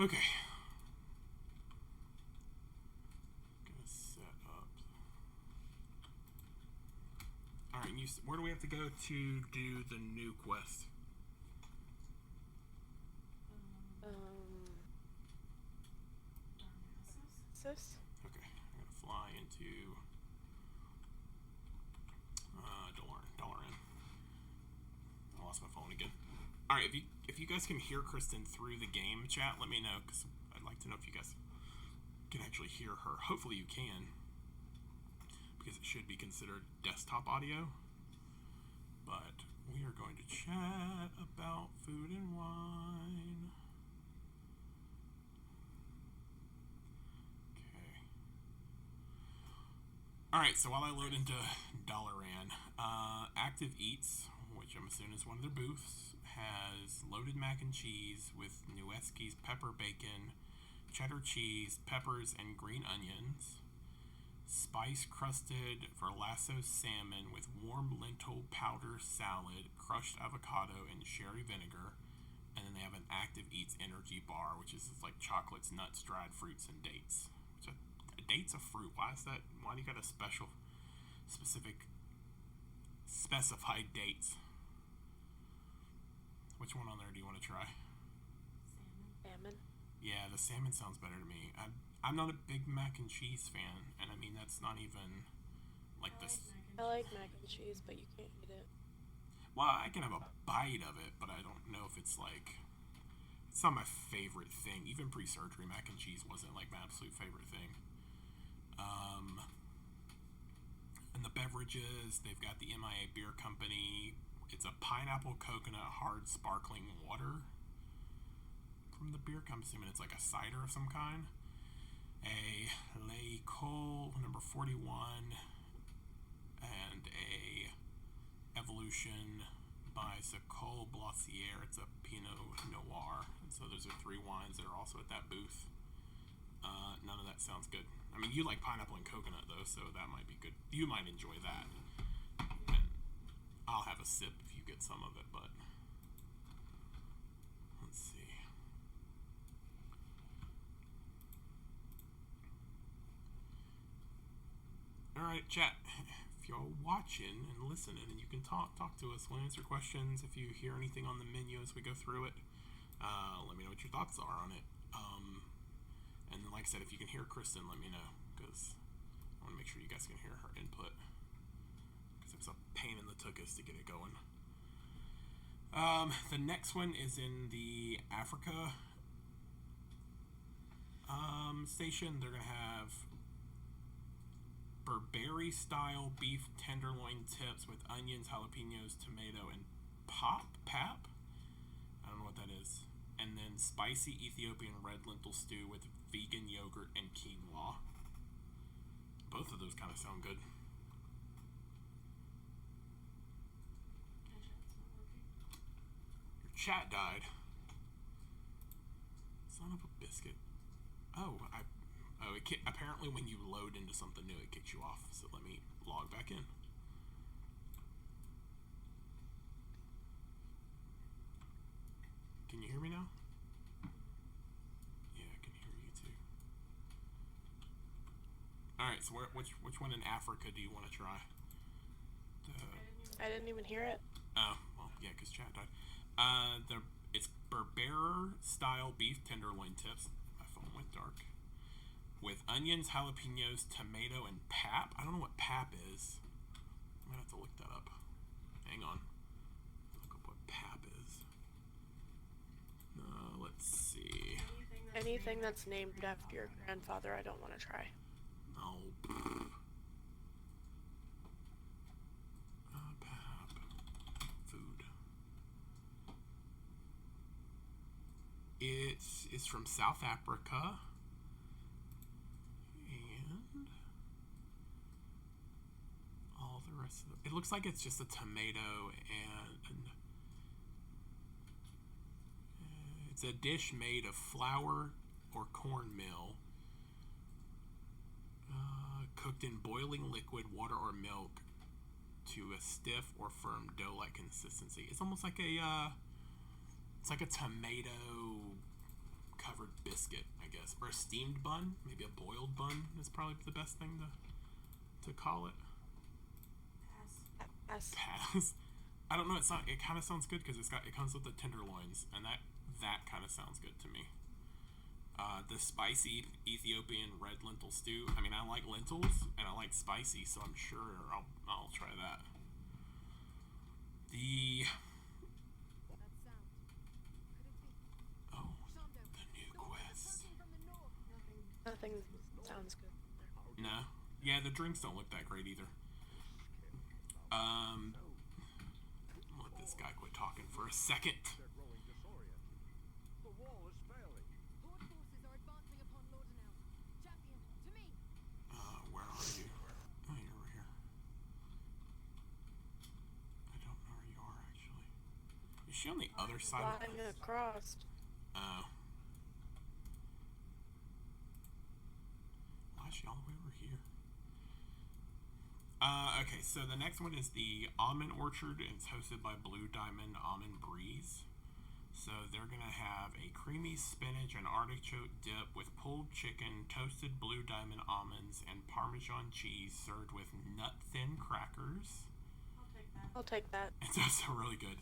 Okay. Gonna set up. Alright, where do we have to go to do the new quest? Sis? Okay, I'm gonna fly into Dalaran. I lost my phone again. Alright, if you guys can hear Kristen through the game chat, let me know, because I'd like to know if you guys can actually hear her. Hopefully you can, because it should be considered desktop audio. But we are going to chat about food and wine. Okay. Alright, so while I load into Dalaran, Active Eats, which I'm assuming is one of their booths, has loaded mac and cheese with Nuesky's pepper bacon, cheddar cheese, peppers, and green onions. Spice crusted Verlasso salmon with warm lentil powder salad, crushed avocado, and sherry vinegar. And then they have an Active Eats energy bar, which is like chocolates, nuts, dried fruits, and dates. Which a date's a fruit. Why is that? Why do you got a specified dates? Which one on there do you want to try? Salmon. Yeah, the salmon sounds better to me. I'm not a big mac and cheese fan, and I mean that's not even like this. I like mac and cheese, but you can't eat it. Well, I can have a bite of it, but I don't know if it's like, it's not my favorite thing. Even pre-surgery, mac and cheese wasn't like my absolute favorite thing. And the beverages, they've got the MIA Beer Company. It's a pineapple coconut hard sparkling water from the beer company. I'm assuming it's like a cider of some kind. A Le Col number 41 and a Evolution by Socol Blossier. It's a Pinot Noir. And so those are three wines that are also at that booth. None of that sounds good. I mean, you like pineapple and coconut though, so that might be good. You might enjoy that. And I'll have a sip if you get some of it, but let's see. Alright, chat. If you're watching and listening and you can talk to us, we'll answer questions. If you hear anything on the menu as we go through it, let me know what your thoughts are on it. And then, like I said, if you can hear Kristen, let me know, because I want to make sure you guys can hear her input, because it was a pain in the tuchus to get it going. The next one is in the Africa station. They're going to have Burberry style beef tenderloin tips with onions, jalapenos, tomato, and pap. I don't know what that is. And then spicy Ethiopian red lentil stew with vegan yogurt and quinoa. Both of those kind of sound good. Your chat died. Son of a biscuit. Apparently when you load into something new, it kicks you off. So let me log back in. Can you hear me now? Yeah, I can hear you too. Alright, so which one in Africa do you want to try? I didn't even hear it. Oh, well, yeah, because chat died. It's Burberry style beef tenderloin tips. My phone went dark. With onions, jalapenos, tomato, and pap. I don't know what pap is. I'm gonna have to look that up. Hang on. Look up what pap is. Let's see. Anything that's named after your grandfather, I don't want to try. No. Pap. Food. It's from South Africa. And all the rest of it looks like it's just a tomato and it's a dish made of flour or cornmeal, cooked in boiling liquid, water, or milk to a stiff or firm dough-like consistency. It's almost like it's like a tomato covered biscuit, I guess, or a steamed bun, maybe a boiled bun is probably the best thing to call it. Pass. Pass. I don't know. It kind of sounds good because it comes with the tenderloins, and that kind of sounds good to me. The spicy Ethiopian red lentil stew. I mean, I like lentils and I like spicy, so I'm sure I'll try that. The new quest. Nothing sounds good. No. Yeah, the drinks don't look that great either. Let this guy quit talking for a second. Where are you? Oh, you're over here. I don't know where you are, actually. Is she on the other side of Flying across. Oh. Why is she all the way over here? Okay, so the next one is the Almond Orchard. It's hosted by Blue Diamond Almond Breeze. So they're going to have a creamy spinach and artichoke dip with pulled chicken, toasted Blue Diamond almonds, and Parmesan cheese served with nut-thin crackers. I'll take that. It's also really good.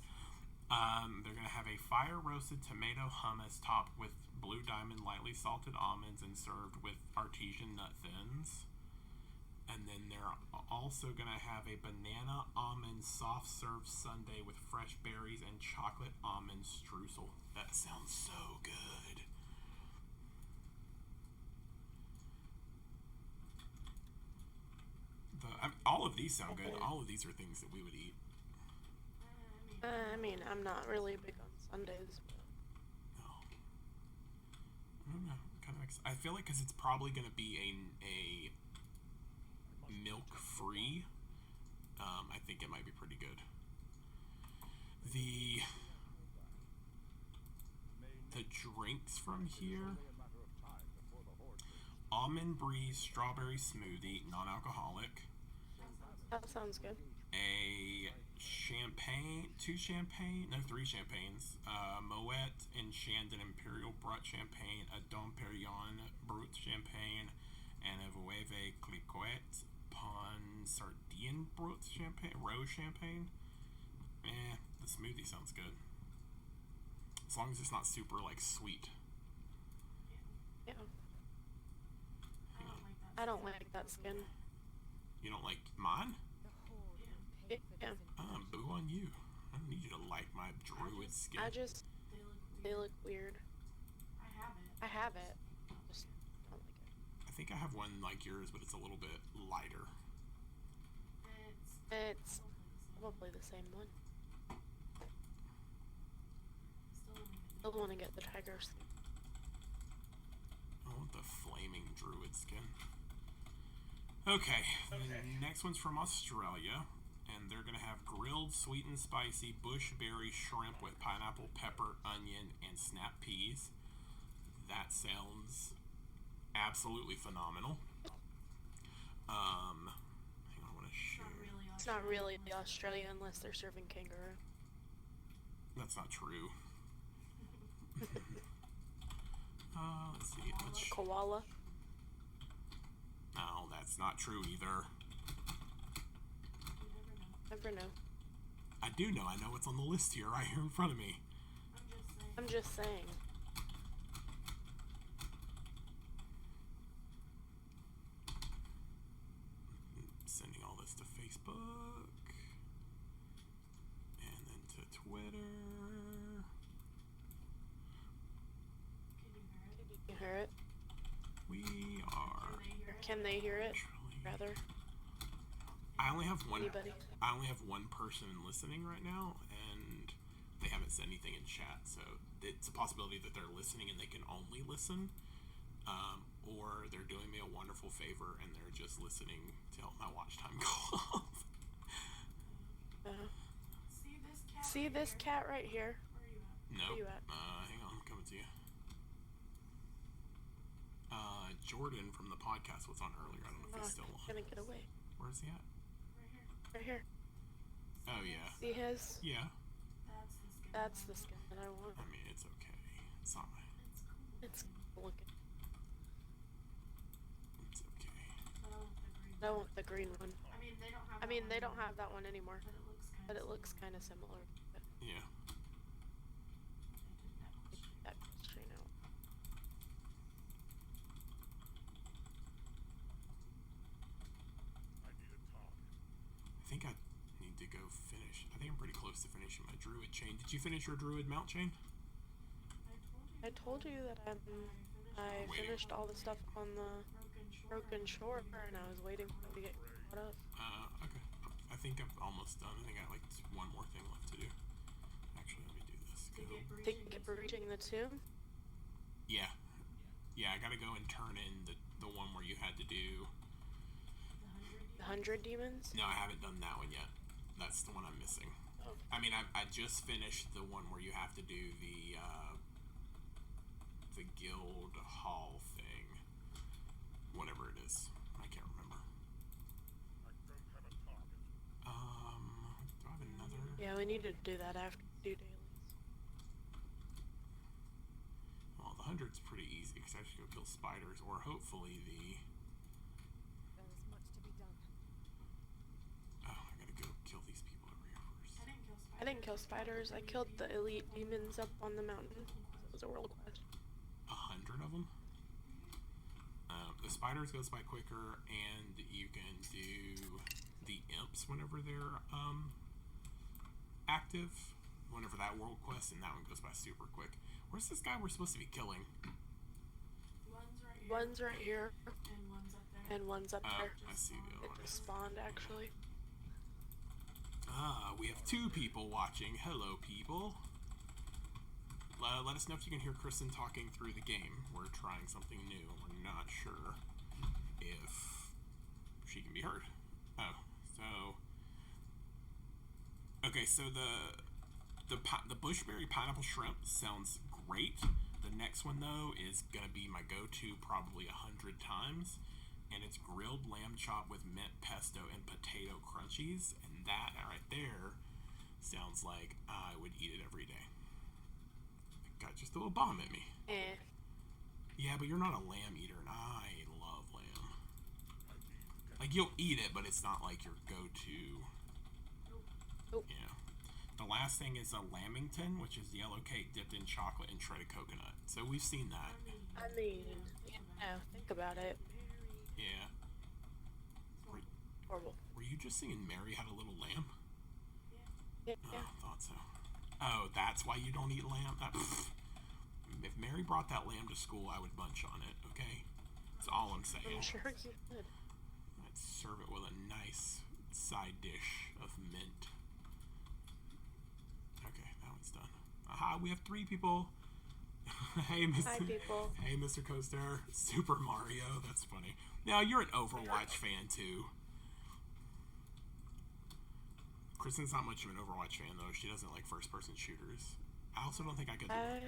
They're going to have a fire-roasted tomato hummus topped with Blue Diamond lightly salted almonds and served with artesian nut thins. And then they're also going to have a banana almond soft serve sundae with fresh berries and chocolate almond streusel. That sounds so good. All of these sound good. All of these are things that we would eat. I mean, I'm not really big on Sundays. No. I don't know. I feel like because it's probably going to be a milk-free. I think it might be pretty good. The drinks from here: Almond Breeze Strawberry Smoothie, non-alcoholic. That sounds good. A champagne, three champagnes. Moet and Shandon Imperial Brut Champagne, a Dom Perignon Brut Champagne, and a Veuve Clicquot Pon Sardine Brut Champagne, Rose Champagne. The smoothie sounds good. As long as it's not super, like, sweet. Yeah. I don't like that skin. You don't like mine? Yeah. Boo on you. I don't need you to like my druid skin. They look weird. I have it. Just don't like it. I think I have one like yours, but it's a little bit lighter. It's probably the same one. Still want to get the tiger skin. I want the flaming druid skin. Okay, the next one's from Australia, and they're going to have grilled sweet and spicy bushberry shrimp with pineapple, pepper, onion, and snap peas. That sounds absolutely phenomenal. Hang on, I want to share. It's not really Australia unless they're serving kangaroo. That's not true. Let's see. Koala. No, that's not true either. Never know. I do know. I know what's on the list here, right here in front of me. I'm just saying. Sending all this to Facebook. And then to Twitter. Can you hear it? We are. Can they hear it? Rather. I only have one. Anybody? I only have one person listening right now, and they haven't said anything in chat. So it's a possibility that they're listening and they can only listen, or they're doing me a wonderful favor and they're just listening to help my watch time go up. See this cat right here? No. Where you at? Hang on, I'm coming to you. Jordan from the podcast was on earlier. I don't know if he's still on. Gonna get away. Where's he at? Right here. Oh yeah. See his? Yeah. That's the skin that I want. I mean, it's okay. It's not my. It's looking. It's okay. I want the green one. I mean, they don't have that one anymore. But it looks kind of similar. Yeah. Take that constraint out. I think I need to go finish. I think I'm pretty close to finishing my druid chain. Did you finish your druid mount chain? I told you that I finished all the stuff on the Broken Shore, and I was waiting for it to get caught up. Okay. I think I'm almost done. I think I got like one more thing left to do. Actually, let me do this. Think it breaching the tomb? Yeah. Yeah, I gotta go and turn in the one where you had to do... The 100 demons? No, I haven't done that one yet. That's the one I'm missing. Oh. I mean, I just finished the one where you have to do the guild hall thing. Whatever it is. I can't remember. Do I have another? Yeah, we need to do that after we do dailies. Well, the 100's pretty easy because I should go kill spiders, or hopefully the... There's much to be done. Oh, I gotta go kill these people over here first. I didn't kill spiders. I killed the elite demons up on the mountain. It was a world quest. 100 of them? The spiders goes by quicker, and you can do the imps whenever they're active, whenever that world quest, and that one goes by super quick. Where's this guy we're supposed to be killing? One's right here. And one's up there. I see the other It one. just spawned, actually. We have 2 people watching. Hello, people. Let us know if you can hear Kristen talking through the game. We're trying something new, and we're not sure if she can be heard. Oh, so... Okay, so the bushberry pineapple shrimp sounds great. The next one, though, is going to be my go-to probably 100 times. And it's grilled lamb chop with mint pesto and potato crunchies. And that right there sounds like I would eat it every day. Got just a little bomb at me. Yeah, but you're not a lamb eater, and I love lamb. Like, you'll eat it, but it's not like your go-to. Nope. Yeah. The last thing is a lamington, which is yellow cake dipped in chocolate and shredded coconut. So we've seen that. I mean, yeah, think about it. Yeah. Horrible. Were you just singing Mary Had a Little Lamb? Yeah. Oh, I thought so. Oh, that's why you don't eat lamb? If Mary brought that lamb to school, I would munch on it, okay? That's all I'm saying. I'm sure you would. I'd serve it with a nice side dish of mint. Okay, that one's done. Aha, we have 3 people. Hey, Mr. Hi, people. Hey, Mr. Coaster. Super Mario. That's funny. Now, you're an Overwatch fan, too. Kristen's not much of an Overwatch fan, though. She doesn't like first-person shooters. I also don't think I could... I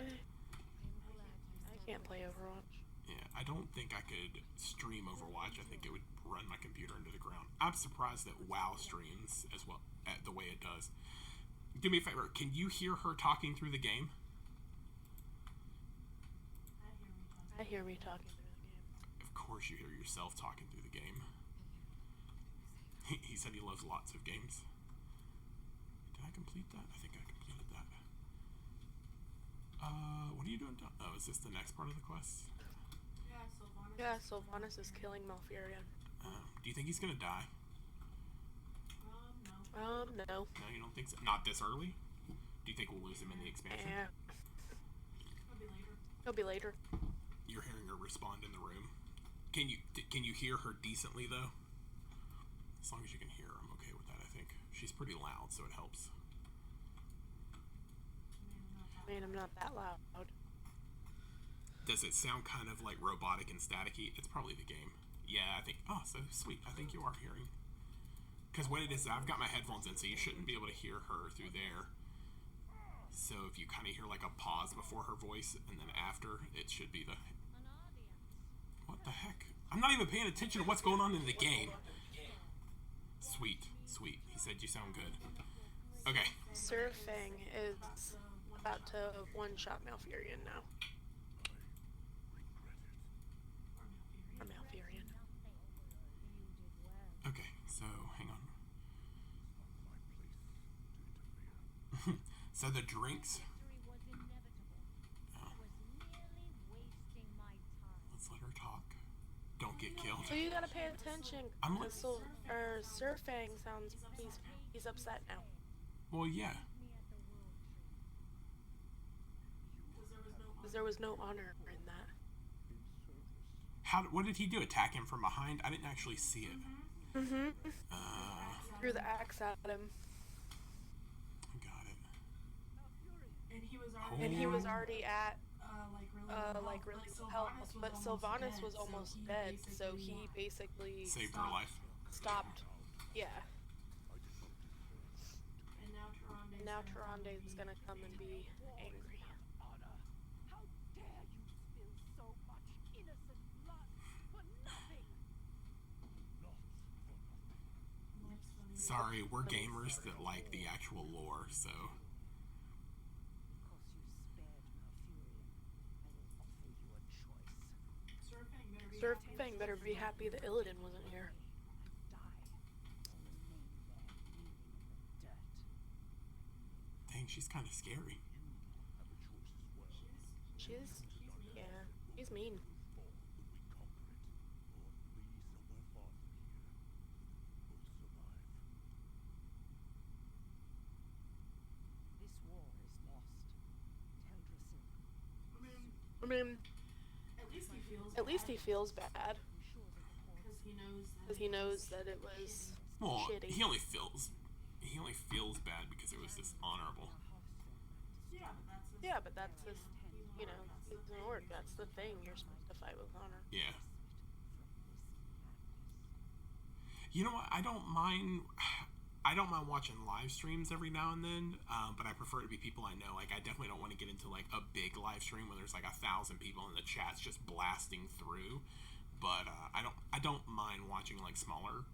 can't play Overwatch. Yeah, I don't think I could stream Overwatch. I think it would run my computer into the ground. I'm surprised that WoW streams as well, the way it does. Do me a favor. Can you hear her talking through the game? I hear me talking through the game. Of course you hear yourself talking through the game. He said he loves lots of games. Did I complete that? I think I completed that. What are you doing? Oh, is this the next part of the quest? Yeah, Sylvanas is killing Malfurion. Do you think he's gonna die? No. No, you don't think so? Not this early? Do you think we'll lose him in the expansion? Yeah. He'll be later. You're hearing her respond in the room. Can you hear her decently, though? As long as you can hear her, I'm okay with that, I think. She's pretty loud, so it helps. I mean, I'm not that loud. Does it sound kind of like robotic and staticky? It's probably the game. Yeah, I think... Oh, so sweet. I think you are hearing. Because what it is, I've got my headphones in, so you shouldn't be able to hear her through there. So if you kind of hear like a pause before her voice, and then after, it should be the... What the heck? I'm not even paying attention to what's going on in the game. Sweet, sweet. He said you sound good. Okay. Sir Fang is about to one-shot Malfurion now. So the drinks. Victory was inevitable. Oh, I was merely wasting my time. let's let her talk. Don't get killed. So you gotta pay attention. I'm Cause Surfang sounds he's upset now. Well, yeah. Me at the World Tree. Cause there was no honor in that. What did he do? Attack him from behind? I didn't actually see it. Mm-hmm. Threw the I axe at him. got it. And he was already at like really really low health, health, but Sylvanas was almost dead, so he basically Saved her life. stopped. Yeah. And And now Tyrande is gonna come and be angry. Honor. How dare you spill so much innocent blood for nothing? Sorry, we're gamers that like the actual lore, so. Because you spared Malfurion, I will offer you a choice. Surfang better be happy that Illidan wasn't here. Dang, she's kind of scary. Yeah, she's mean. This war is lost. Teldrassil, I mean, at least he feels bad I'm sure that the because cause he knows because he knows that it was Well, shitty. he only feels bad because it was dishonorable. Yeah, but that's just, you know, he's an orc. That's the thing. You're supposed to fight with honor. Yeah. You know what? I don't mind watching live streams every now and then, but I prefer it to be people I know. Like, I definitely don't want to get into like a big live stream where there's like 1,000 people and the chat's just blasting through. But I don't mind watching like smaller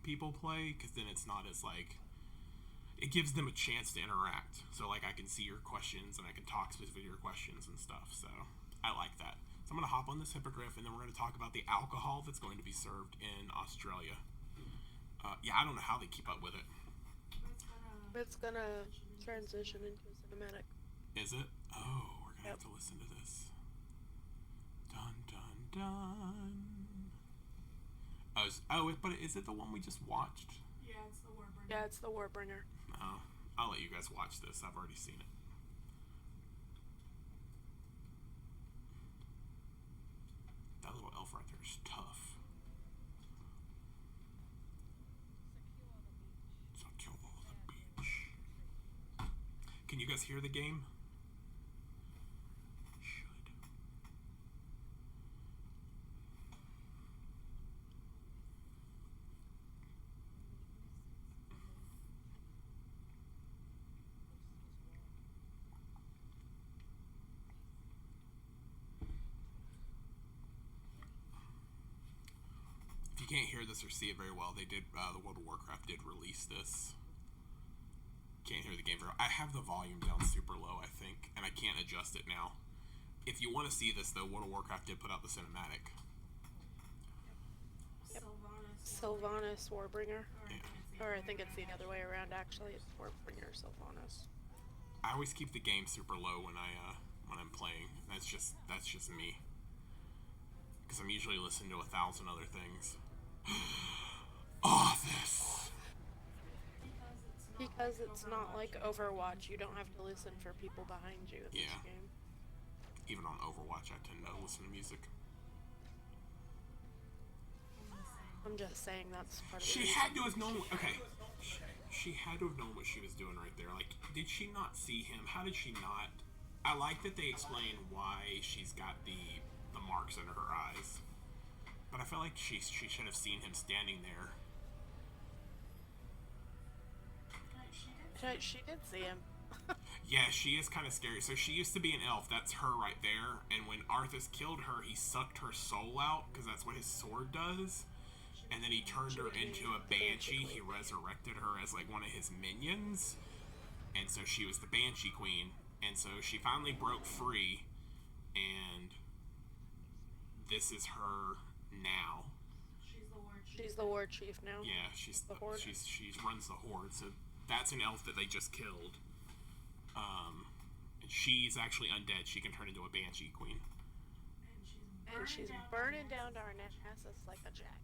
people play, because then it's not as like, it gives them a chance to interact. So like I can see your questions and I can talk specifically to your questions and stuff. So I like that. So I'm gonna hop on this hippogriff and then we're gonna talk about the alcohol that's going to be served in Australia. Yeah, I don't know how they keep up with it. It's gonna transition into a cinematic. Is it? Oh, we're gonna have to listen to this. Dun dun dun. But is it the one we just watched? Yeah, it's the Warbringer. Oh, I'll let you guys watch this. I've already seen it. That little elf right there is tough. secure the beach. Secure the beach. Can you guys hear the game? Should. If you can't hear this or see it very well, they did. The World of WarCraft did release this. Can't hear the game very well. I have the volume down super low, I think, and I can't adjust it now. If you want to see this, though, World of WarCraft did put out the cinematic. Sylvanas Warbringer. Yeah. Or I think it's the other way around, actually. It's Warbringer Sylvanas. I always keep the game super low when I'm playing. That's just me. Because I'm usually listening to 1,000 other things. This. Because it's not like Overwatch. You don't have to listen for people behind you in Yeah. this game. Even on Overwatch, I tend to listen to music. I'm just saying that's part of She the had to have known. Okay. She had to have known what she was doing right there. Like, did she not see him? How did she not? I like that they explain why she's got the marks under her eyes. But I felt like she should have seen him standing there. She did see him. Yeah, she is kind of scary. So she used to be an elf. That's her right there. And when Arthas killed her, he sucked her soul out, because that's what his sword does. And then he turned her into a banshee. He resurrected her as like one of his minions. And so she was the Banshee Queen. And so she finally broke free. And this is her now. She's the war chief. She's the war chief now. Yeah, she's The Horde. she runs the Horde. So That's an elf that they just killed. And she's actually undead. She can turn into a banshee queen. And she's burning down Darnassus like a jack.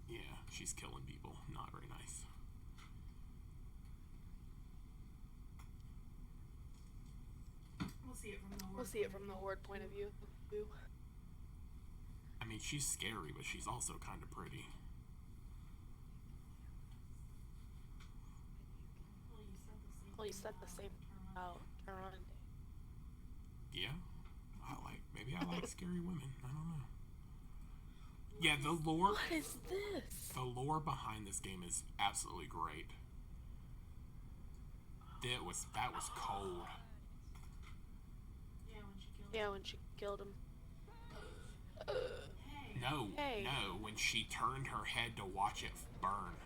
Yeah, she's killing people. Not very nice. We'll see it from the Horde point of view. I mean, she's scary, but she's also kind of pretty. Well, you said the same about Taron. Yeah, maybe I like scary women. I don't know. Yeah, the lore. What is this? The lore behind this game is absolutely great. That was cold. Yeah, when she killed him. No, Hey. no, when she turned her head to watch it burn.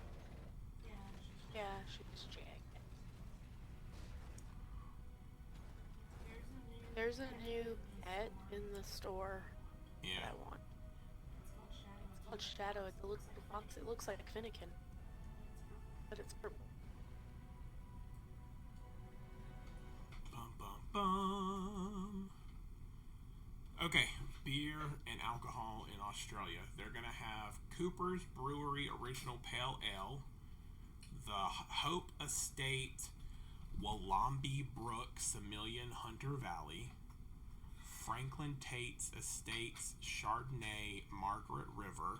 Yeah, she was jagged. There's a new pet in the store that Yeah. I want. It's called Shadow. It looks the box. It looks like Finnegan, but it's purple. Bum, bum, bum. Okay, beer and alcohol in Australia. They're going to have Cooper's Brewery Original Pale Ale, the Hope Estate Wollombi Brook Semillion Hunter Valley, Franklin Tate's Estates Chardonnay Margaret River,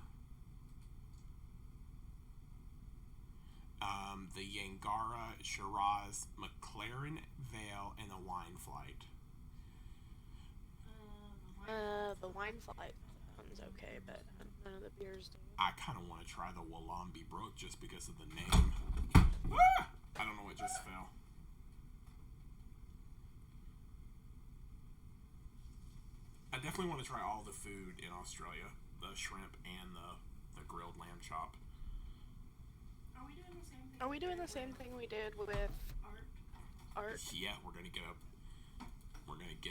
the Yangara Shiraz McLaren Vale, and the Wine Flight. The wine flight sounds okay, but none of the beers do. I kind of want to try the Wollombi Brook just because of the name. Ah! I don't know what just fell. I definitely want to try all the food in Australia. The shrimp and the grilled lamb chop. Are we doing the same thing we did with art? Yeah, we're gonna get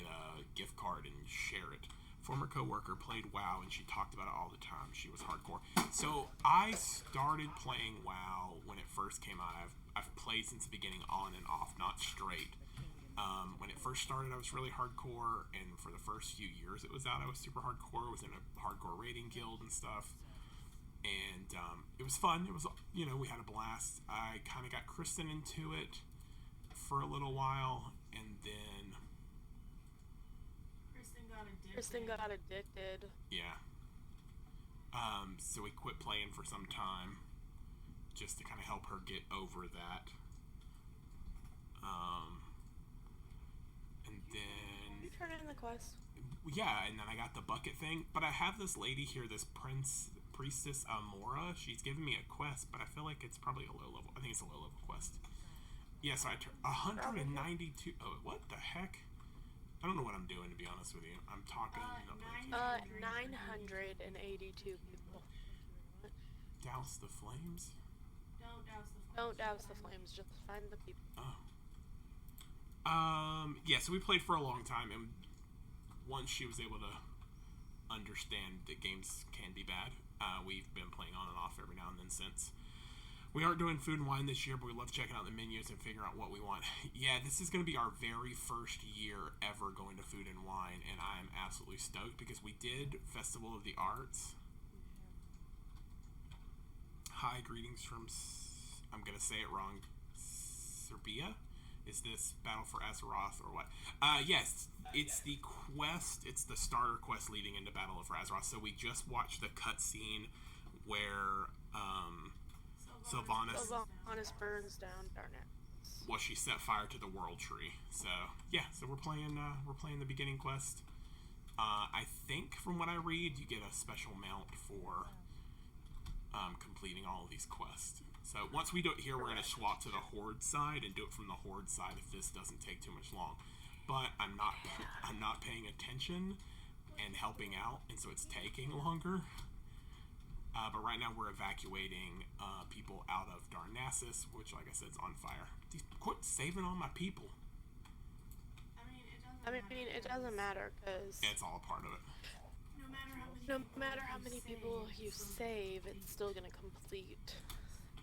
a gift card and share it. Former coworker played WoW and she talked about it all the time. She was hardcore. So I started playing WoW when it first came out. I've played since the beginning, on and off, not straight. When it first started, I was really hardcore, and for the first few years it was out, I was super hardcore. I was in a hardcore raiding guild and stuff. And it was fun. It was, we had a blast. I kind of got Kristen into it for a little while, and then Kristen got addicted. yeah. So we quit playing for some time, just to kind of help her get over that. And then You turn in the quest. yeah, and then I got the bucket thing. But I have this lady here, this priestess Amora. She's giving me a quest, but I feel like it's probably a low level. I think it's a low level quest. Yeah, so I turned 192. Oh, what the heck? I don't know what I'm doing, to be honest with you. I'm talking. 982 people. Douse the flames. Don't douse the flames. Just find the people. Oh. Yeah, so we played for a long time, and once she was able to understand that games can be bad, we've been playing on and off every now and then since. We aren't doing food and wine this year, but we love checking out the menus and figuring out what we want. Yeah, this is going to be our very first year ever going to food and wine, and I am absolutely stoked because we did Festival of the Arts. Hi, greetings from, I'm going to say it wrong, Serbia? Is this Battle for Azeroth or what? Yes, it's the quest, it's the starter quest leading into Battle for Azeroth. So we just watched the cutscene where Sylvanas burns down Darnassus. well, she set fire to the World Tree. So yeah, so we're playing the beginning quest. I think from what I read, you get a special mount for completing all of these quests. So once we do it here, we're going to swap to the Horde side and do it from the Horde side if this doesn't take too much long. But I'm not paying attention and helping out, and so it's taking longer. But right now we're evacuating people out of Darnassus, which, like I said, is on fire. Quit saving all my people. I mean, it doesn't matter because It's all a part of it. no matter how many people you save, it's still gonna complete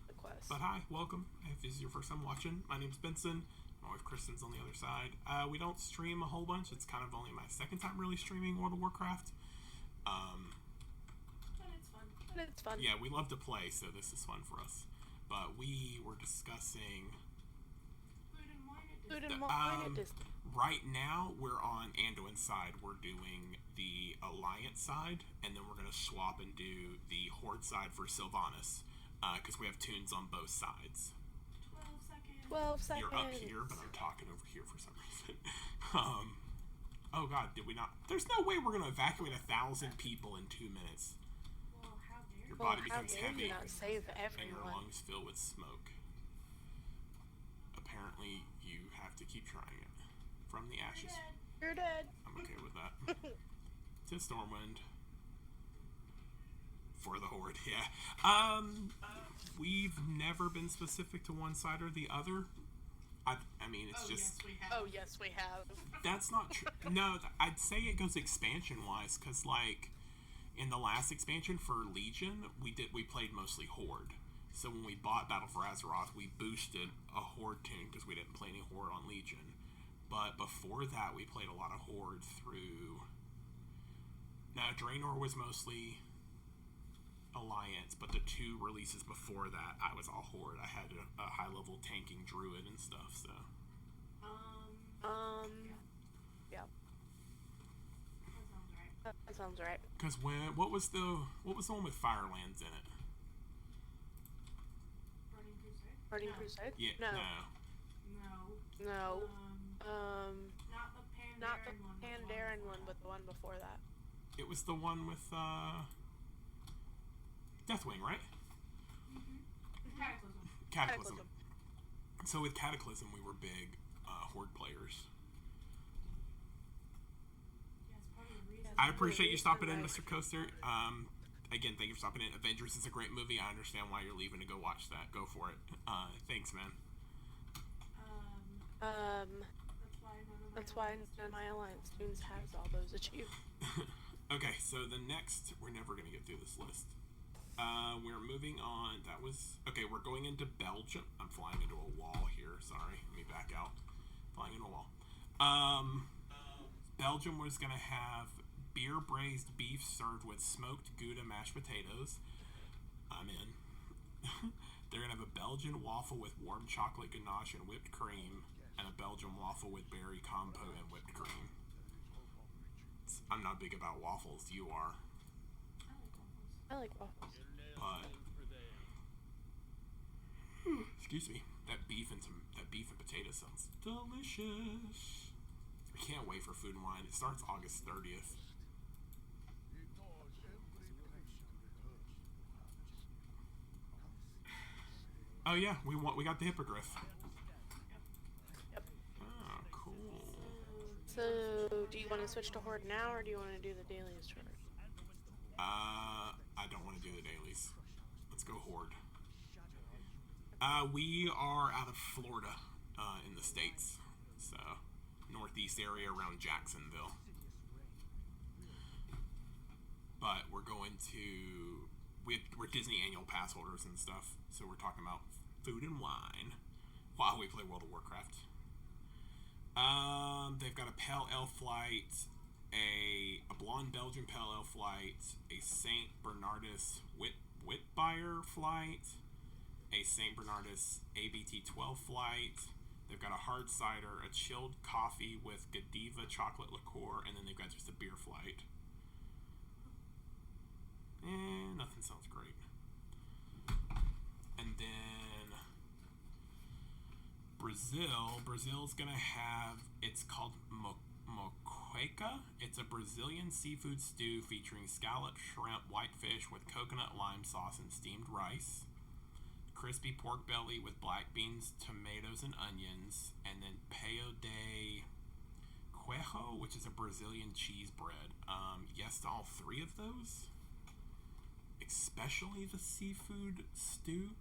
the quest. But hi, welcome. If this is your first time watching, my name's Benson. My wife Kristen's on the other side. We don't stream a whole bunch. It's kind of only my second time really streaming World of WarCraft. But it's fun. Yeah, we love to play, so this is fun for us. But we were discussing Food and wine at Disney. right now we're on Anduin's side. We're doing the Alliance side, and then we're going to swap and do the Horde side for Sylvanas, because we have tunes on both sides. 12 seconds. You're up here, but I'm talking over here for some reason. Oh god, did we not? There's no way we're going to evacuate 1,000 people in 2 minutes. Your body becomes heavy, Not save and your everyone. lungs fill with smoke. Apparently, you have to keep trying it. From the ashes. You're dead. I'm okay with that. To Stormwind. For the Horde, yeah. We've never been specific to one side or the other. I mean, it's just... Yes, we have. Oh, yes, we have. That's not true. No, I'd say it goes expansion-wise, because, like, in the last expansion for Legion, we played mostly Horde. So when we bought Battle for Azeroth, we boosted a Horde tune, because we didn't play any Horde on Legion. But before that, we played a lot of Horde through... Now, Draenor was mostly Alliance, but the 2 releases before that, I was all Horde. I had a high-level tanking druid and stuff, so... Yeah. That sounds right. Because what was the one with Firelands in it? Burning Crusade? Yeah, No. No. Not the Pandaren one, but the one before that. It was the one with Deathwing, right? Cataclysm. So with Cataclysm, we were big Horde players. I appreciate you stopping in, Mr. Coaster. Again, thank you for stopping in. Avengers is a great movie. I understand why you're leaving to go watch that. Go for it. Thanks, man. That's why none of my Alliance tunes has all those achieved. Okay, so the next... We're never going to get through this list. We're moving on. That was... Okay, we're going into Belgium. I'm flying into a wall here. Sorry. Let me back out. Flying into a wall. Belgium was going to have beer braised beef served with smoked Gouda mashed potatoes. I'm in. They're going to have a Belgian waffle with warm chocolate ganache and whipped cream, and a Belgian waffle with berry compote and whipped cream. I'm not big about waffles. You are. I like waffles. But excuse me, that beef and potato sounds delicious. I can't wait for Food and Wine. It starts August 30th. Oh yeah, we got the Hippogriff. Yep. Oh, cool. So, do you want to switch to Horde now, or do you want to do the dailies first? I don't want to do the dailies. Let's go Horde. We are out of Florida, in the States. So, northeast area around Jacksonville. But we're going to... We're Disney annual pass holders and stuff. So we're talking about Food and Wine while we play World of Warcraft. They've got a Pale Ale flight, a blonde Belgian Pale Ale flight, a Saint Bernardus Whitbuyer flight, a Saint Bernardus ABT-12 flight. They've got a hard cider, a chilled coffee with Godiva chocolate liqueur, and then they've got just a beer flight. Nothing sounds great. And then Brazil's gonna have, it's called moqueca. It's a Brazilian seafood stew featuring scallop, shrimp, whitefish with coconut lime sauce and steamed rice, crispy pork belly with black beans, tomatoes, and onions, and then paio de queijo, which is a Brazilian cheese bread. Yes to all 3 of those, especially the seafood stew.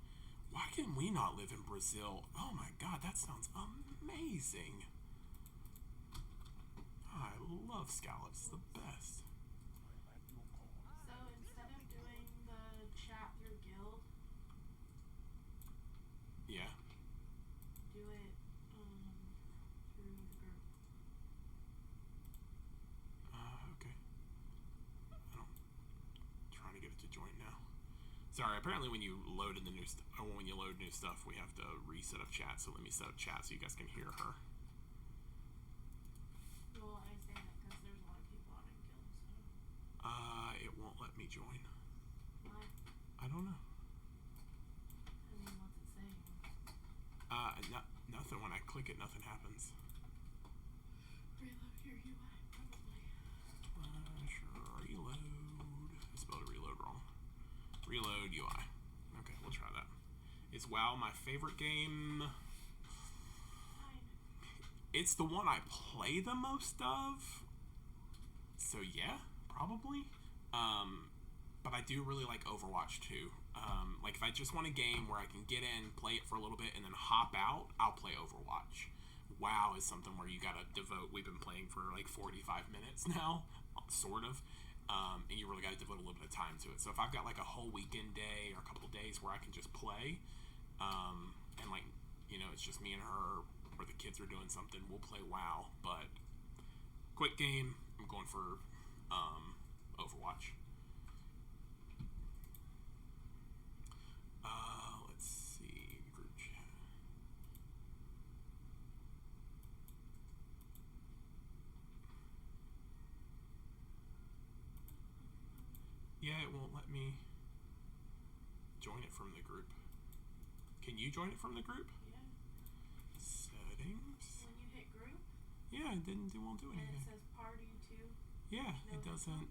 Why can we not live in Brazil? Oh my god, that sounds amazing. I love scallops, the best. So instead of doing the chat through guild, do it through the group. Okay. I'm trying to get it to join now. Sorry, apparently when you load in the new when you load new stuff, we have to reset up chat. So let me set up chat so you guys can hear her. Well, I say that because there's a lot of people out in guild, so. It won't let me join. Why? I don't know. I mean, what's it saying? Nothing. When I click it, nothing happens. Reload your UI, probably. Sure. Reload. I spelled reload wrong. Reload UI. Okay, we'll try that. Is WoW my favorite game? Fine. It's the one I play the most of. So yeah, probably. But I do really like Overwatch too. Like if I just want a game where I can get in, play it for a little bit, and then hop out, I'll play Overwatch. WoW is something where you gotta devote. We've been playing for like 45 minutes now, sort of. And you really got to devote a little bit of time to it. So if I've got like a whole weekend day or a couple of days where I can just play, and like, you know, it's just me and her, or the kids are doing something, we'll play WoW. But quick game, I'm going for Overwatch. Let's see, group chat. Yeah, it won't let me join it from the group. Can you join it from the group? Yeah. Settings. When you hit group, Yeah, it won't do and anything. it says party too. Yeah, no it doesn't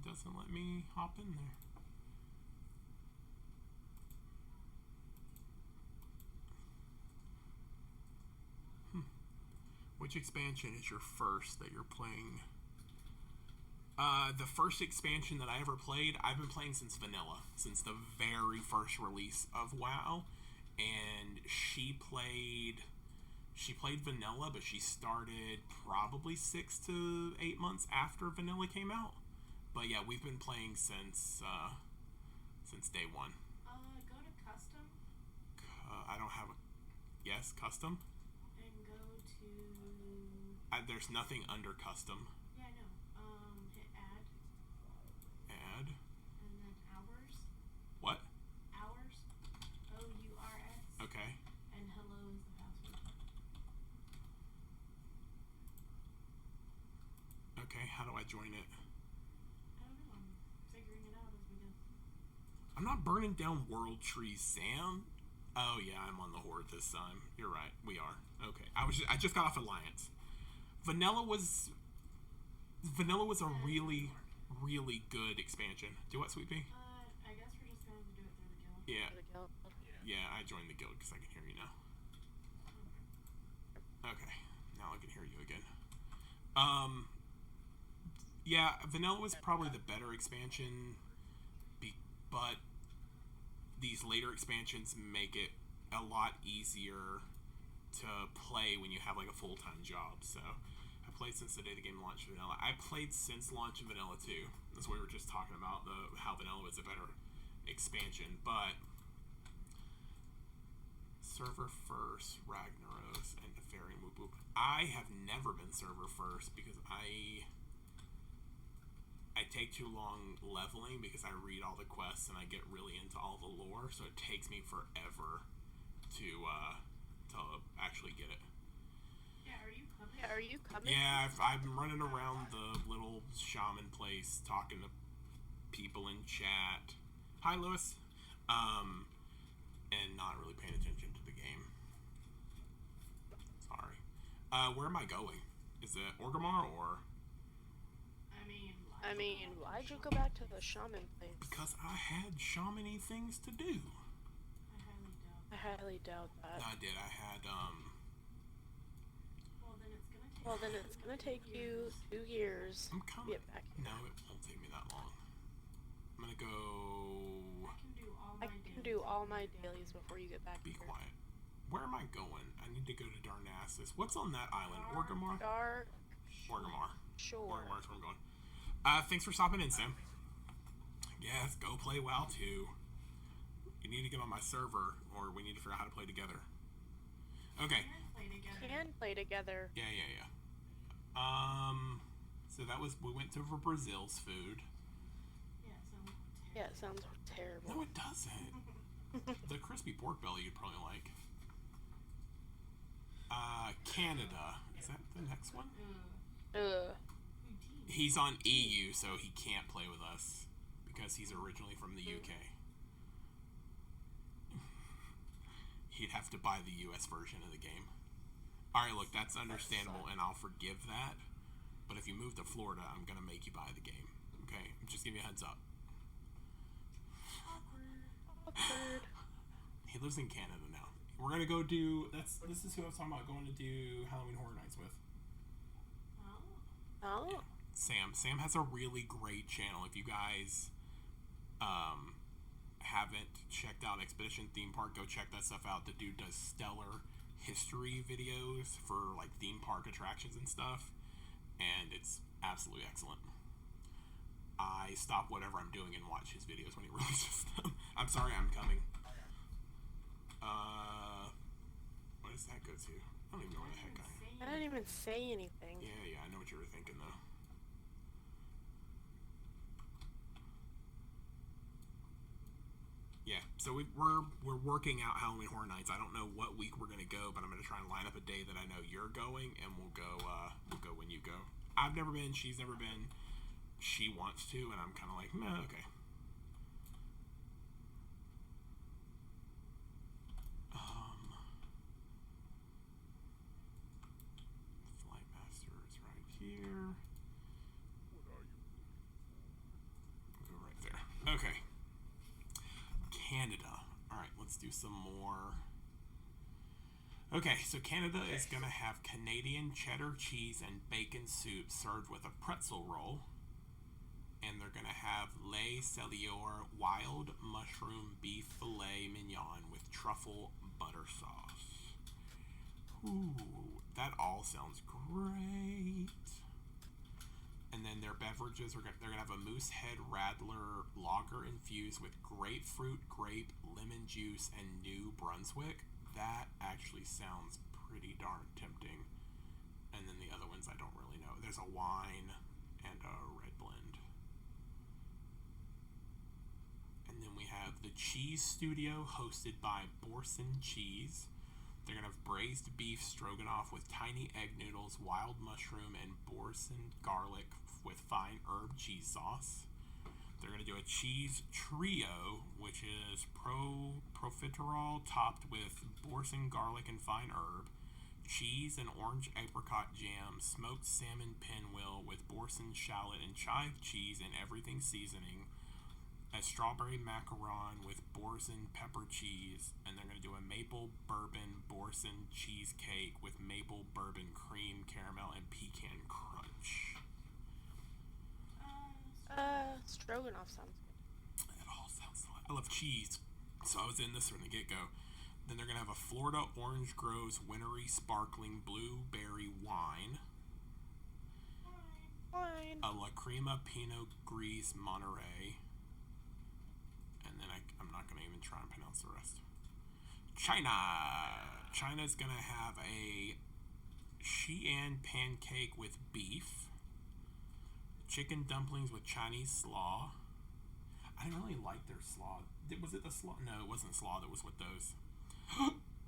headphones. let me hop in there. Which expansion is your first that you're playing? The first expansion that I ever played, I've been playing since vanilla, since the very first release of WoW. And she played vanilla, but she started probably 6 to 8 months after vanilla came out. But yeah, we've been playing since day one. Go to custom. I don't have a... Yes, custom? And go to... There's nothing under custom. Yeah, I know. Hit add. Add. And then hours. What? Hours. OURS. Okay. And hello is the password. Okay, how do I join it? I don't know. I'm figuring it out as we go. I'm not burning down World Tree Sam. Oh yeah, I'm on the Horde this time. You're right, we are. Okay, I just got off Alliance. Vanilla was a really, really good expansion. Do what, Sweet Pea? I guess we're just going to do it through the guild. Yeah. The guild. Yeah, I joined the guild because I can hear you now. Okay, now I can hear you again. Yeah, vanilla was probably the better expansion, but these later expansions make it a lot easier to play when you have like a full-time job. So I played since the day the game launched vanilla. I played since launch of vanilla too. That's what we were just talking about, how vanilla was a better expansion. But server first, Ragnaros, and Nefarian Whoop Whoop. I have never been server first because I take too long leveling because I read all the quests and I get really into all the lore, so it takes me forever to actually get it. Yeah, are you coming? Yeah, are you coming? Yeah, I'm running around the little shaman place talking to people in chat. Hi, Lewis. And not really paying attention to the game. Sorry. Where am I going? Is it Orgrimmar or? I mean, why'd you go back to the shaman place? Because I had shaman-y things to do. I highly doubt that. I did. I had Well, then it's gonna take you 2 years I'm to coming. get back here. No, it won't take me that long. I'm gonna go. I can do all my dailies before you get back Be here. quiet. Where am I going? I need to go to Darnassus. What's on that island? Orgrimmar? Dark Orgrimmar. Shore. Orgrimmar's where I'm going. Thanks for stopping in, Sam. Yes, go play WoW too. You need to get on my server, or we need to figure out how to play together. Okay. Can play together. Yeah. So that was, we went over Brazil's food. Yeah, it sounds terrible. No, it doesn't. The crispy pork belly you'd probably like. Canada. Is that the next one? He's on EU, so he can't play with us because he's originally from the UK. He'd have to buy the US version of the game. Alright, look, that's understandable, and I'll forgive that. But if you move to Florida, I'm going to make you buy the game. Okay? I'm just giving you a heads up. Awkward. He lives in Canada now. We're going to go do... This is who I was talking about going to do Halloween Horror Nights with. Oh. Sam has a really great channel. If you guys haven't checked out Expedition Theme Park, go check that stuff out. The dude does stellar history videos for like theme park attractions and stuff, and it's absolutely excellent. I stop whatever I'm doing and watch his videos when he releases them. I'm sorry, I'm coming. What does that go to? I don't even know where the heck I am. I didn't even say anything. Yeah, I know what you were thinking though. Yeah, so we're working out Halloween Horror Nights. I don't know what week we're gonna go, but I'm gonna try and line up a day that I know you're going, and we'll go when you go. I've never been, she's never been. She wants to, and I'm kind of like, nah, okay. Flight Master is right here. Go right there. Okay. Canada. Alright, let's do some more. Okay, so Canada is going to have Canadian cheddar cheese and bacon soup served with a pretzel roll. And they're going to have Le Cellier wild mushroom beef filet mignon with truffle butter sauce. Ooh, that all sounds great. And then their beverages, they're going to have a Moosehead Radler lager infused with grapefruit, grape, lemon juice, and New Brunswick. That actually sounds pretty darn tempting. And then the other ones I don't really know. There's a wine and a red blend. And then we have the Cheese Studio hosted by Borson Cheese. They're going to have braised beef stroganoff with tiny egg noodles, wild mushroom, and Borson garlic with fine herb cheese sauce. They're going to do a cheese trio, which is profiterole topped with Borson garlic and fine herb, cheese and orange apricot jam, smoked salmon pinwheel with Borson shallot and chive cheese and everything seasoning, a strawberry macaron with Borson pepper cheese, and they're going to do a maple bourbon Borson cheesecake with maple bourbon cream, caramel, and pecan crunch. Stroganoff sounds good. It all sounds like, I love cheese, so I was in this from the get-go. Then they're going to have a Florida Orange Groves Wintery Sparkling Blueberry Wine, Fine. a La Crema Pinot Gris Monterey, and then I'm not going to even try and pronounce the rest. China's going to have a Xi'an pancake with beef, chicken dumplings with Chinese slaw. I didn't really like their slaw. Was it the slaw? No, it wasn't slaw that was with those.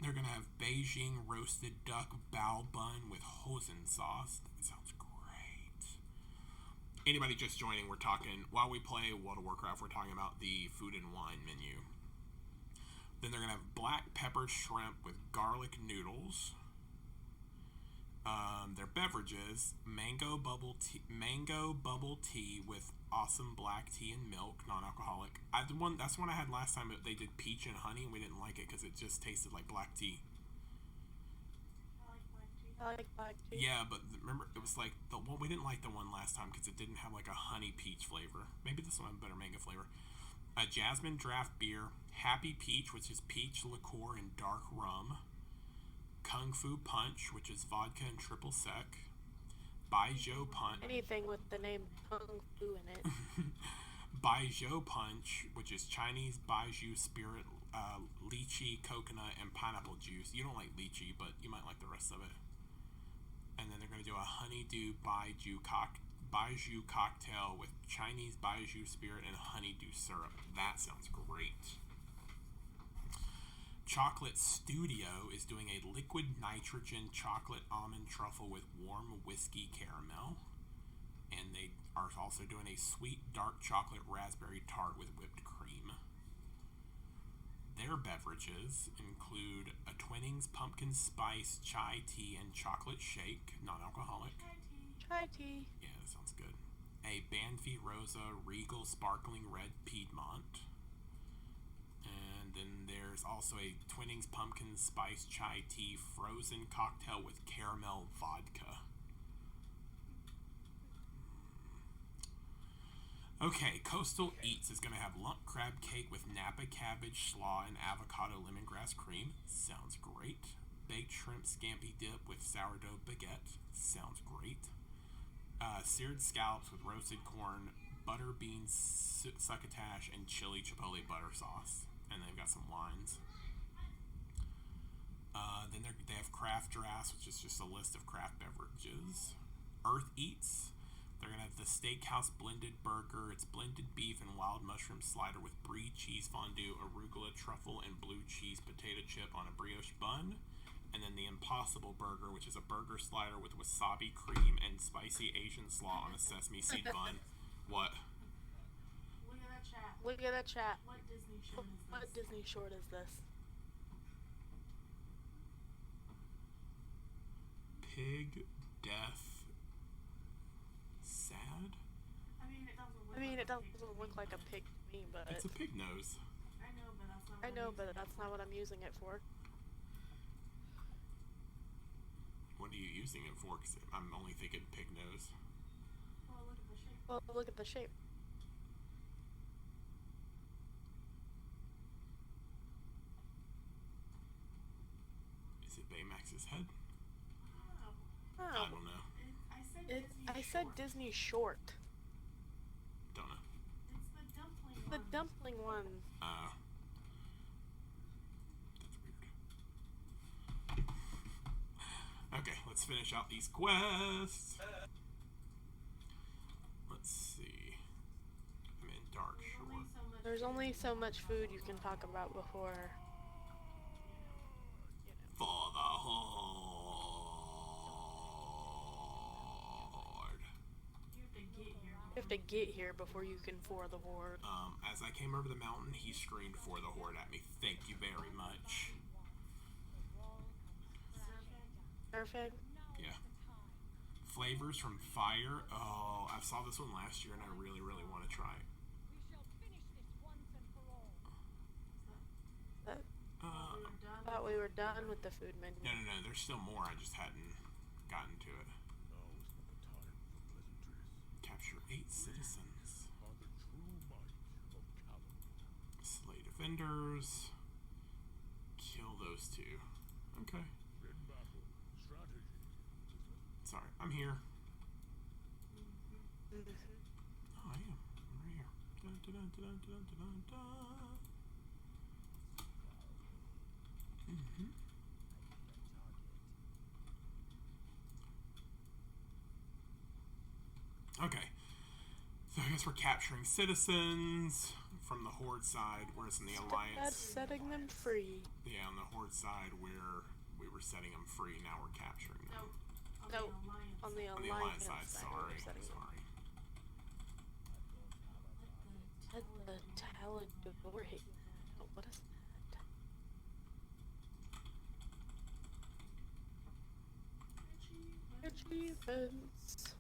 They're going to have Beijing roasted duck bao bun with hoisin sauce. That sounds great. Anybody just joining, we're talking, while we play World of WarCraft, we're talking about the food and wine menu. Then they're going to have black pepper shrimp with garlic noodles. Their beverages, mango bubble tea with awesome black tea and milk, non-alcoholic. That's the one I had last time, but they did peach and honey, and we didn't like it because it just tasted like black tea. I like black tea. Yeah, but remember, it was like the one we didn't like the one last time because it didn't have like a honey peach flavor. Maybe this one had better mango flavor. A jasmine draft beer, Happy Peach, which is peach liqueur and dark rum. Kung Fu Punch, which is vodka and triple sec. Baijiu Punch. Anything with the name Kung Fu in it. Baijiu Punch, which is Chinese Baijiu spirit lychee, coconut, and pineapple juice. You don't like lychee, but you might like the rest of it. And then they're going to do a honeydew baijiu cocktail with Chinese baijiu spirit and honeydew syrup. That sounds great. Chocolate Studio is doing a liquid nitrogen chocolate almond truffle with warm whiskey caramel. And they are also doing a sweet dark chocolate raspberry tart with whipped cream. Their beverages include a Twinings pumpkin spice chai tea and chocolate shake, non-alcoholic. Chai tea. Yeah, that sounds good. A Banfi Rosa Regal Sparkling Red Piedmont. And then there's also a Twinings pumpkin spice chai tea frozen cocktail with caramel vodka. Okay, Coastal Eats is going to have lump crab cake with Napa cabbage, slaw, and avocado lemongrass cream. Sounds great. Baked shrimp scampi dip with sourdough baguette. Sounds great. Seared scallops with roasted corn, butter beans, succotash, and chili chipotle butter sauce. And they've got some wines. Then they have craft drafts, which is just a list of craft beverages. Earth Eats. They're going to have the Steakhouse Blended Burger. It's blended beef and wild mushroom slider with brie cheese fondue, arugula truffle, and blue cheese potato chip on a brioche bun. And then the Impossible Burger, which is a burger slider with wasabi cream and spicy Asian slaw on a sesame seed bun. What? Look at that chat. Look at that chat. What Disney short is this? What Disney short is this? Pig Death Sad? I mean, it doesn't Look like a pig to me, but It's a pig nose. I know, but that's not. that's not what I'm using it for. What are you using it for? Because I'm only thinking pig nose. Well, look at the shape. Well, look at the shape. Is it Baymax's head? Oh. I Oh, don't know. I said Disney I said short. Disney short. Don't know. It's the dumpling The one. dumpling one. That's weird. Okay, let's finish out these quests. Let's see. I'm in Dark Shore. There's only so much food you can talk about before. For the Horde. You have to get here. You have to get here before you can for the horde. As I came over the mountain, he screamed for the Horde at me. Thank you very much. Perfect. Yeah. Flavors from Fire. Oh, I saw this one last year and I really, really want to try it. That, We were done. thought we were done with the food menu. No, there's still more. I just hadn't gotten to it. Capture 8 citizens. Slay defenders. Kill those 2. Okay. Sorry, I'm here. Oh, I am. I'm right here. Dun, dun, dun, dun, dun, dun, dun, dun. Okay, so I guess we're capturing citizens from the Horde side, whereas in the That's Alliance, setting them free. yeah, on the Horde side where we were setting them free, now we're capturing them. No, No, on the Alliance. on the On the Alliance Alliance side, sorry, we're setting them. sorry. At the Talador. Oh, what is that? Achievements.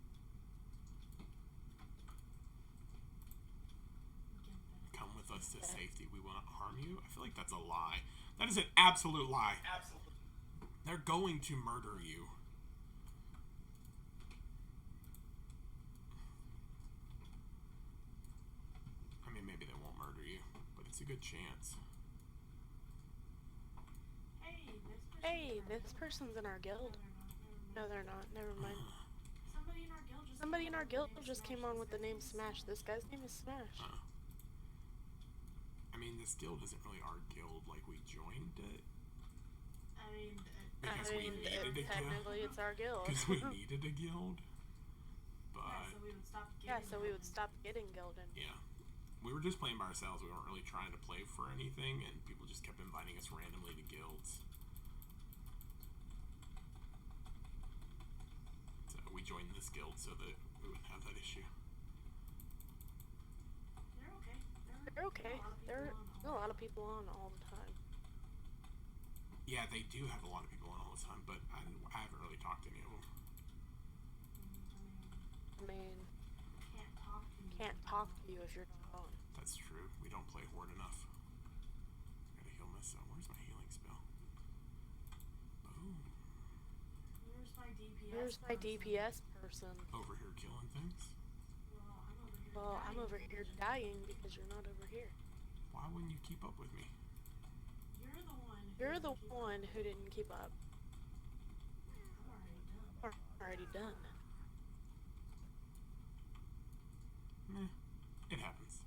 Come with us to safety. We will not harm you. I feel like that's a lie. That is an absolute lie. Absolutely. They're going to murder you. I mean, maybe they won't murder you, but it's a good chance. Hey, this person's in our guild. No, they're not. Never mind. Somebody in our guild just came on with the name Smash. This guy's name is Smash. I mean, this guild isn't really our guild. joined it I mean, because we needed a guild. technically it's our guild. Because we needed a guild. But so we would stop getting gilded. yeah, we were just playing by ourselves. We weren't really trying to play for anything, and people just kept inviting us randomly to guilds. So we joined this guild so that we wouldn't have that issue. They're okay. They're okay. There are a lot of people on all the time. Yeah, they do have a lot of people on all the time, but I haven't really talked to any of them. I mean, Can't talk to you. can't talk to you if you're not on. That's true. We don't play Horde enough. Gotta heal myself. Where's my healing spell? Boom. Where's my DPS? Where's my DPS person? Over here killing things. Well, I'm over here dying because you're not over here. Why wouldn't you keep up with me? You're the one. You're the one who didn't keep up. I'm already done. Or already done. Meh. It happens.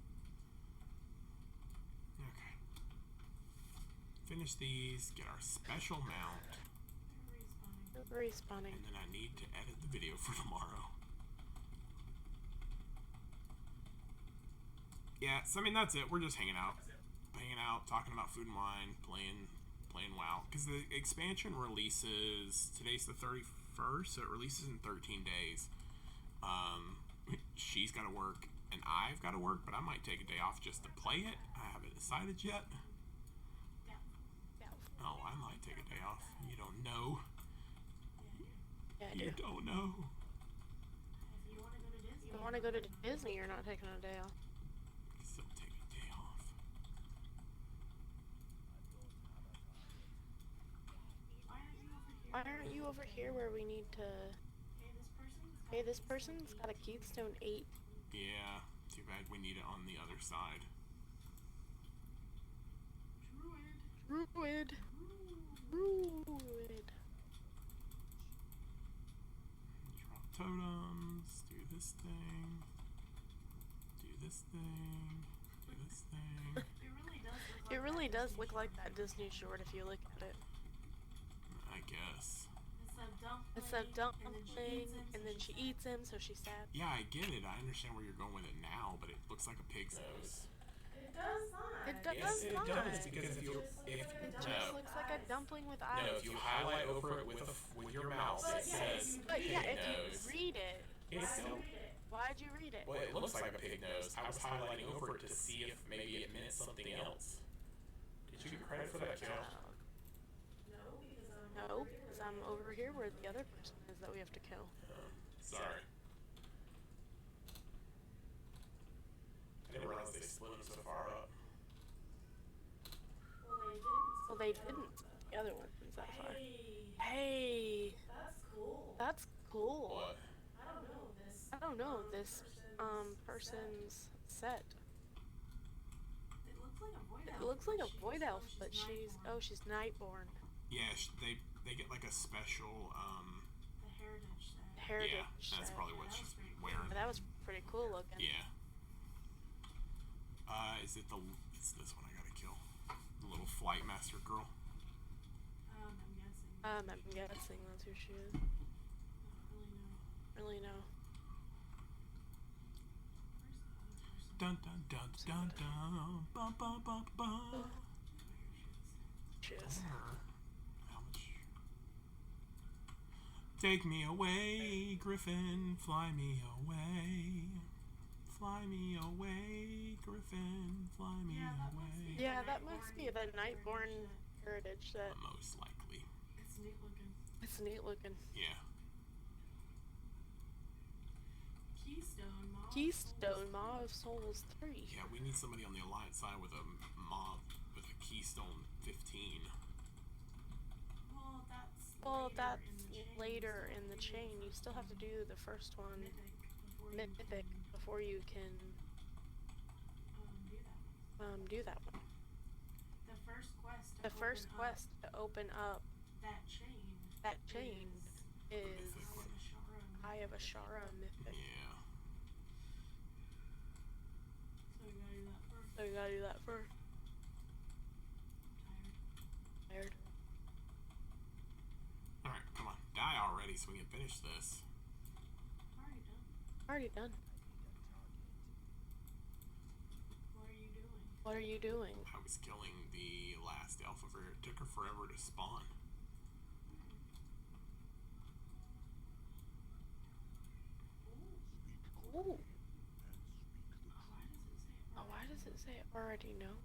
Okay. Finish these, get our special mount, Respawning. and then I need to edit the video for tomorrow. Yeah, so I mean that's it. We're just hanging out, talking about food and wine, playing WoW. Because the expansion releases today's the 31st, so it releases in 13 days. She's got to work and I've got to work, but I might take a day off just to play it. I haven't decided yet. Oh, I might take a day off. You don't know. Yeah, I You do. don't know. If you If you want to go to Disney, want to go to Disney, you're not taking a day off. Still take a day off. Why aren't you over here where we need to... Hey, this person's got a Keystone 8. Yeah, too bad we need it on the other side. Druid. Druid. Drop totems, do this thing, do this thing, do this thing. It really does look like that Disney short if you look at it. I guess. It's a dumpling, and then she eats him, so she's sad. Yeah, I get it. I understand where you're going with it now, but it looks like a pig's nose. It does not. It does Yes, it not. does, because if you It just looks like a dumpling with eyes. no, if you highlight over it with your mouse, it says But pig yeah, if nose. you read it, It's still, why'd you read it? well, it looks like a pig nose. I was highlighting over it to see if maybe it meant something else. Did you get credit for that, Cal? No, because I'm over here where the other person is that we have to kill. Sorry. I didn't realize they split them so far up. Well, they didn't. The other one is that far. Hey, that's cool. What? I don't know this person's set. It looks like a void elf, but she's Nightborn. Yeah, they get like a special, Heritage yeah, that's set. probably what she's wearing. That was pretty cool looking. Yeah. It's this one I gotta kill. The little flight master girl. I'm guessing that's who she is. Really know. Dun dun dun dun dun. Bum bum bum bum. She is. How much? Take me away, Griffin. Fly me away. Fly me away, Griffin. Fly me away. Yeah, that must be the Nightborn heritage set. Most likely. It's neat looking. It's neat looking. Yeah. Keystone Maw of Souls 3. Yeah, we need somebody on the Alliance side with a mob with a Keystone 15. Well, that's later in the chain. You still have to do the first one, Mythic, before you can do that one. The first quest to open up that chain is Mythic one. Eye of Ashara Mythic. Yeah. So you gotta do that first. early so we can finish this. Already done. Already done. What are you doing? What are you doing? I was killing the last alpha for it. Took her forever to spawn. Ooh. Oh, why does it say already know?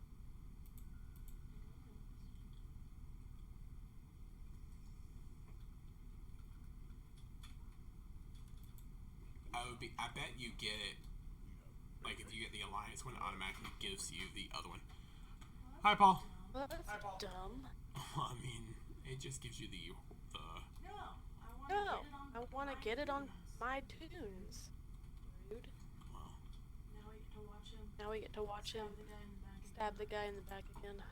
I bet you get it. Like if you get the alliance one, it automatically gives you the other one. Hi, Paul. Well, that's dumb. I mean, it just gives you the No, I want to get it on my tunes. Rude. well, Now we get to watch him stab the guy in the back again.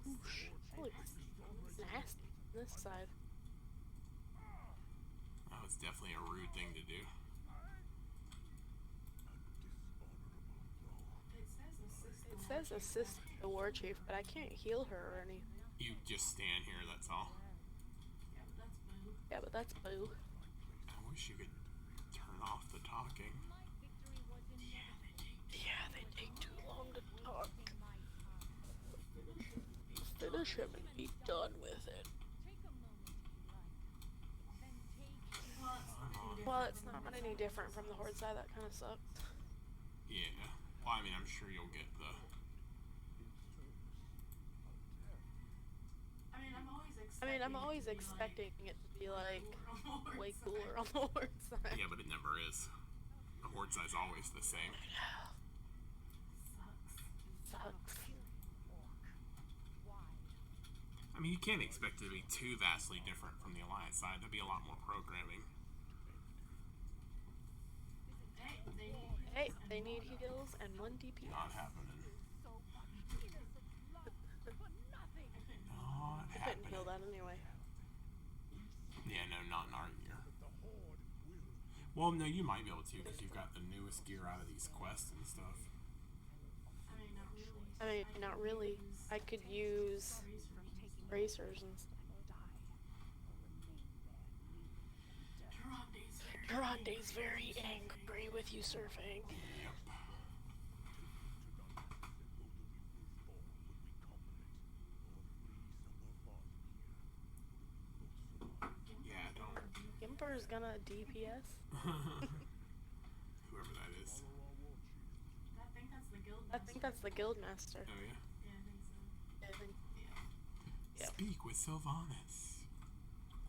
Oosh. That looks nasty on this side. that was definitely a rude thing to do. It says assist the war chief, but I can't heal her or anything. You just stand here, that's all. Yeah, but that's boo. I wish you could turn off the talking. Yeah, they take too long to talk. Finish him and be done with it. Well, it's not any different from the Horde side. That kind of sucks. Yeah. Well, I mean, I'm sure you'll get the... I'm always expecting it to be like way cooler on the Horde side. Yeah, but it never is. The Horde side's always the same. Sucks. I mean, you can't expect it to be too vastly different from the Alliance side. There'd be a lot more programming. Hey, they need heals and 1 DPS. Not happening. Not I couldn't happening. heal that anyway. Yeah, no, not in our gear. Well, no, you might be able to because you've got the newest gear out of these quests and stuff. I mean, not really. I could use bracers and stuff. Grande's very angry with you surfing. Yep. Yeah, don't. Gimper's gonna DPS. Whoever that is. I think that's the guild master. Oh, yeah? I think. Yep. Speak with Sylvanas.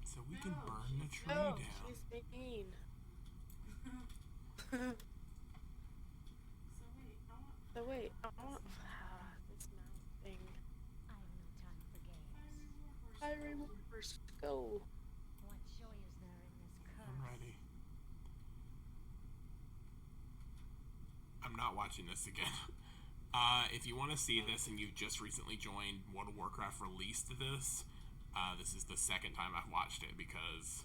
So we can burn the tree No, down. she's mean. So wait, I want this mount thing. I remember. Go. I'm ready. I'm not watching this again. If you want to see this and you've just recently joined World of WarCraft released this, this is the second time I've watched it because,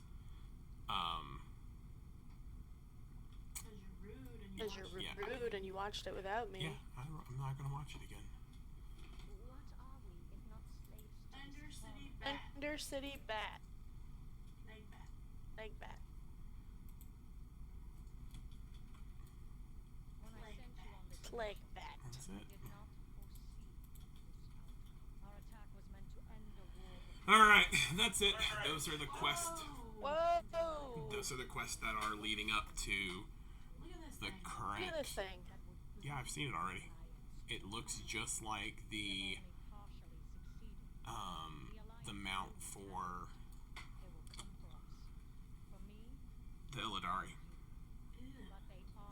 Because you're Yeah. rude and you watched it without me. yeah, I'm not going to watch it again. Undercity bat. Leg bat. Leg bat. That's it. Alright, that's it. Those are the quests. Whoa! Those are the quests that are leading up to the current. Look at this thing. Yeah, I've seen it already. It looks just like the mount for the Illidari.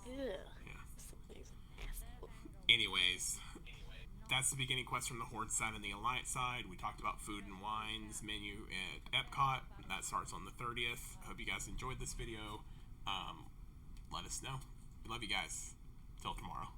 Ew. Yeah. Something's nasty. Anyways, that's the beginning quest from the Horde side and the Alliance side. We talked about food and wines menu at Epcot. That starts on the 30th. I hope you guys enjoyed this video. Let us know. We love you guys. Till tomorrow.